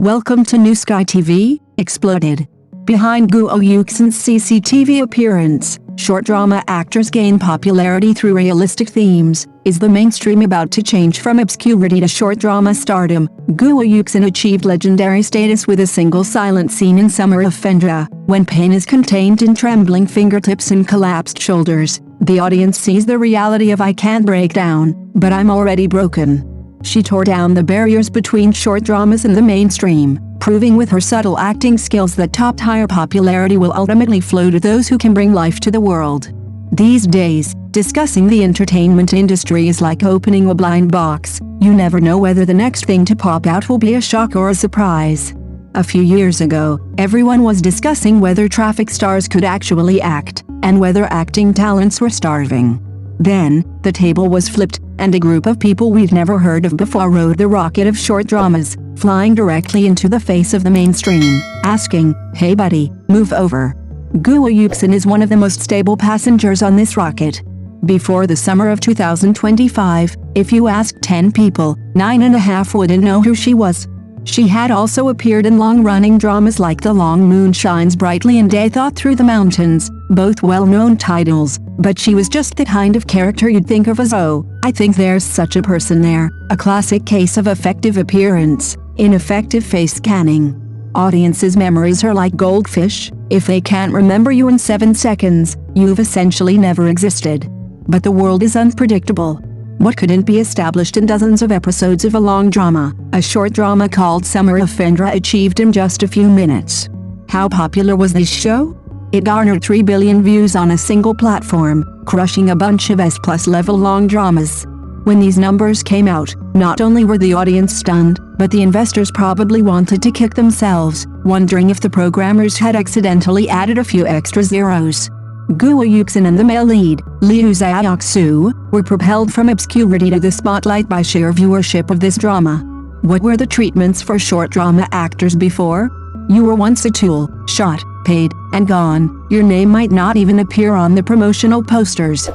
Welcome to New Sky TV, Exploded. Behind Guo Yuxin's CCTV appearance, short drama actors gain popularity through realistic themes. Is the mainstream about to change from obscurity to short drama stardom? Guo Yuxin achieved legendary status with a single silent scene in Summer of Fendra. When pain is contained in trembling fingertips and collapsed shoulders, the audience sees the reality of "I can't break down, but I'm already broken." She tore down the barriers between short dramas and the mainstream, proving with her subtle acting skills that top-tier popularity will ultimately flow to those who can bring life to the world. These days, discussing the entertainment industry is like opening a blind box. You never know whether the next thing to pop out will be a shock or a surprise. A few years ago, everyone was discussing whether traffic stars could actually act, and whether acting talents were starving. Then, the table was flipped, and a group of people we'd never heard of before rode the rocket of short dramas, flying directly into the face of the mainstream, asking, "Hey buddy, move over." Guo Yuxin is one of the most stable passengers on this rocket. Before the summer of 2025, if you asked 10 people, 9.5 wouldn't know who she was. She had also appeared in long-running dramas like The Long Moon Shines Brightly and Day Thought Through the Mountains, both well-known titles, but she was just the kind of character you'd think of as "Oh, I think there's such a person there," a classic case of effective appearance, ineffective face scanning. Audiences' memories are like goldfish. If they can't remember you in 7 seconds, you've essentially never existed. But the world is unpredictable. What couldn't be established in dozens of episodes of a long drama, a short drama called Summer of Fendra achieved in just a few minutes. How popular was this show? It garnered 3 billion views on a single platform, crushing a bunch of S+ level long dramas. When these numbers came out, not only were the audience stunned, but the investors probably wanted to kick themselves, wondering if the programmers had accidentally added a few extra zeros. Guo Yuxin and the male lead, Liu Xiaoxu, were propelled from obscurity to the spotlight by sheer viewership of this drama. What were the treatments for short drama actors before? You were once a tool, shot, paid, and gone. Your name might not even appear on the promotional posters.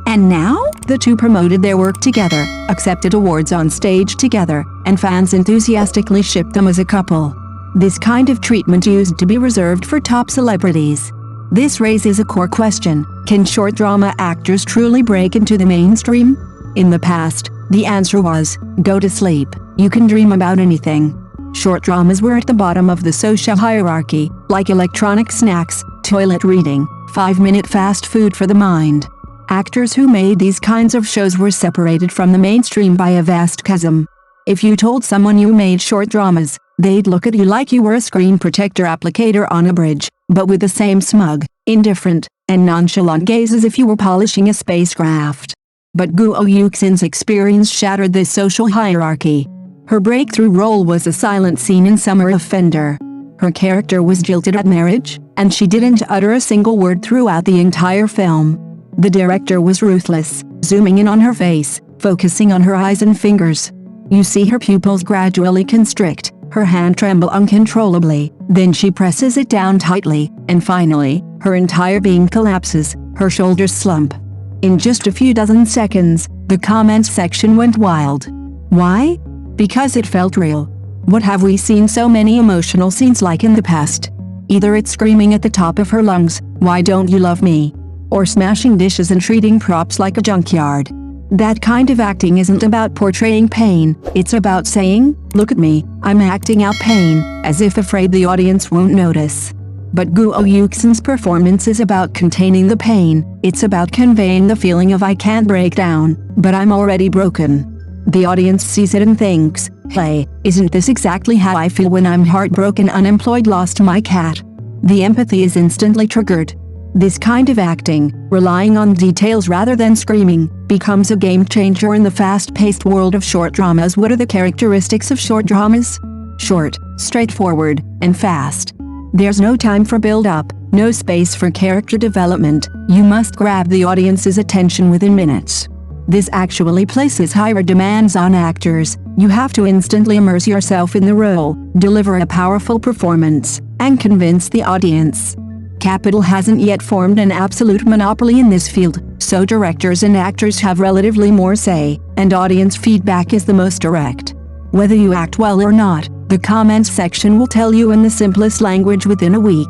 And now, the two promoted their work together, accepted awards on stage together, and fans enthusiastically shipped them as a couple. This kind of treatment used to be reserved for top celebrities. This raises a core question: can short drama actors truly break into the mainstream? In the past, the answer was, go to sleep, you can dream about anything. Short dramas were at the bottom of the social hierarchy, like electronic snacks, toilet reading, 5-minute fast food for the mind. Actors who made these kinds of shows were separated from the mainstream by a vast chasm. If you told someone you made short dramas, they'd look at you like you were a screen protector applicator on a bridge, but with the same smug, indifferent, and nonchalant gaze as if you were polishing a spacecraft. But Guo Yuxin's experience shattered this social hierarchy. Her breakthrough role was a silent scene in Summer of Fendra. Her character was jilted at marriage, and she didn't utter a single word throughout the entire film. The director was ruthless, zooming in on her face, focusing on her eyes and fingers. You see her pupils gradually constrict, her hand tremble uncontrollably, then she presses it down tightly, and finally, her entire being collapses, her shoulders slump. In just a few dozen seconds, the comments section went wild. Why? Because it felt real. What have we seen so many emotional scenes like in the past? Either it's screaming at the top of her lungs, "Why don't you love me?" or smashing dishes and treating props like a junkyard. That kind of acting isn't about portraying pain, it's about saying, "Look at me, I'm acting out pain," as if afraid the audience won't notice. But Guo Yuxin's performance is about containing the pain, it's about conveying the feeling of "I can't break down, but I'm already broken." The audience sees it and thinks, "Hey, isn't this exactly how I feel when I'm heartbroken, unemployed, lost my cat?" The empathy is instantly triggered. This kind of acting, relying on details rather than screaming, becomes a game changer in the fast-paced world of short dramas. What are the characteristics of short dramas? Short, straightforward, and fast. There's no time for build-up, no space for character development. You must grab the audience's attention within minutes. This actually places higher demands on actors. You have to instantly immerse yourself in the role, deliver a powerful performance, and convince the audience. Capital hasn't yet formed an absolute monopoly in this field, so directors and actors have relatively more say, and audience feedback is the most direct. Whether you act well or not, The comments section will tell you in the simplest language within a week.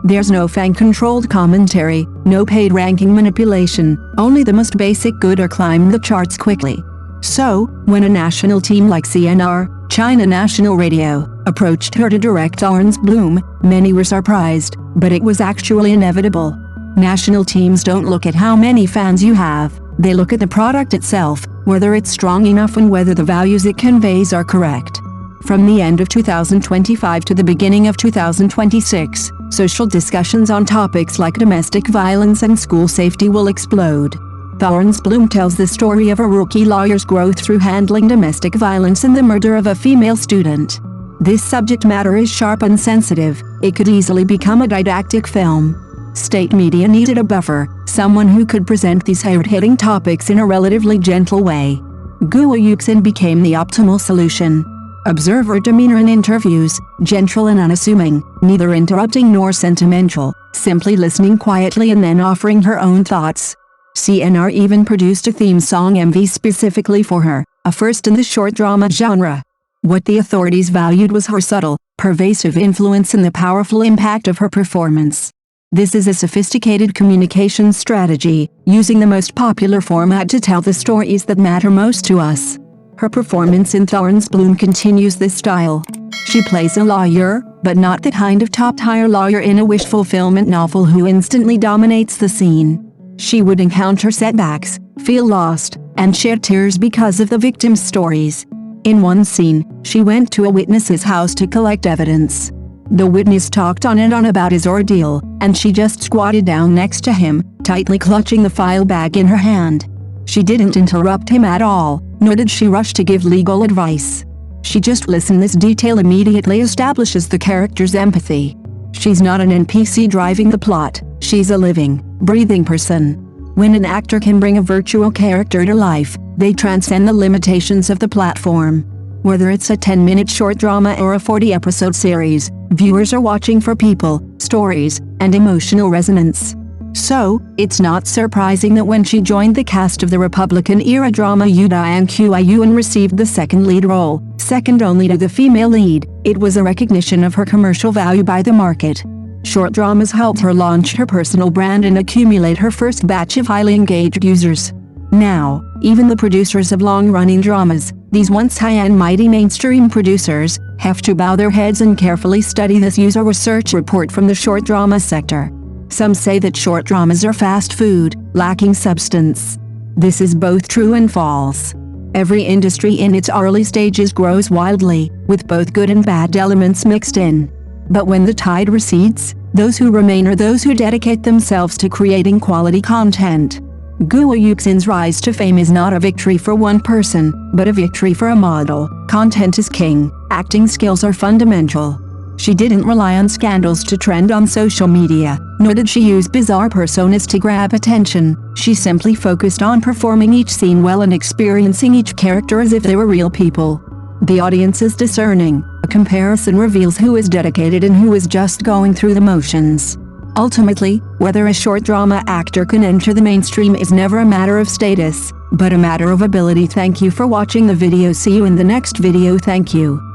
There's no fan-controlled commentary, no paid ranking manipulation, only the most basic good or climb the charts quickly. So, when a national team like CNR, China National Radio, approached her to direct Orange Bloom, many were surprised, but it was actually inevitable. National teams don't look at how many fans you have, they look at the product itself, whether it's strong enough and whether the values it conveys are correct. From the end of 2025 to the beginning of 2026, social discussions on topics like domestic violence and school safety will explode. Orange Bloom tells the story of a rookie lawyer's growth through handling domestic violence and the murder of a female student. This subject matter is sharp and sensitive, it could easily become a didactic film. State media needed a buffer, someone who could present these hard-hitting topics in a relatively gentle way. Guo Yuxin became the optimal solution. Observe her demeanor in interviews, gentle and unassuming, neither interrupting nor sentimental, simply listening quietly and then offering her own thoughts. CNR even produced a theme song MV specifically for her, a first in the short drama genre. What the authorities valued was her subtle, pervasive influence and the powerful impact of her performance. This is a sophisticated communication strategy, using the most popular format to tell the stories that matter most to us. Her performance in Orange Bloom continues this style. She plays a lawyer, but not the kind of top-tier lawyer in a wish-fulfillment novel who instantly dominates the scene. She would encounter setbacks, feel lost, and shed tears because of the victims' stories. In one scene, she went to a witness's house to collect evidence. The witness talked on and on about his ordeal, and she just squatted down next to him, tightly clutching the file bag in her hand. She didn't interrupt him at all, nor did she rush to give legal advice. She just listened. This detail immediately establishes the character's empathy. She's not an NPC driving the plot, she's a living, breathing person. When an actor can bring a virtual character to life, they transcend the limitations of the platform. Whether it's a 10-minute short drama or a 40-episode series, viewers are watching for people, stories, and emotional resonance. So, it's not surprising that when she joined the cast of the Republican-era drama Yudan Qiu and received the second lead role, second only to the female lead, it was a recognition of her commercial value by the market. Short dramas helped her launch her personal brand and accumulate her first batch of highly engaged users. Now, even the producers of long-running dramas, these once high and mighty mainstream producers, have to bow their heads and carefully study this user research report from the short drama sector. Some say that short dramas are fast food, lacking substance. This is both true and false. Every industry in its early stages grows wildly, with both good and bad elements mixed in. But when the tide recedes, those who remain are those who dedicate themselves to creating quality content. Guo Yuxin's rise to fame is not a victory for one person, but a victory for a model. Content is king, acting skills are fundamental. She didn't rely on scandals to trend on social media, nor did she use bizarre personas to grab attention. She simply focused on performing each scene well and experiencing each character as if they were real people. The audience is discerning. A comparison reveals who is dedicated and who is just going through the motions. Ultimately, whether a short drama actor can enter the mainstream is never a matter of status, but a matter of ability. Thank you for watching the video. See you in the next video. Thank you.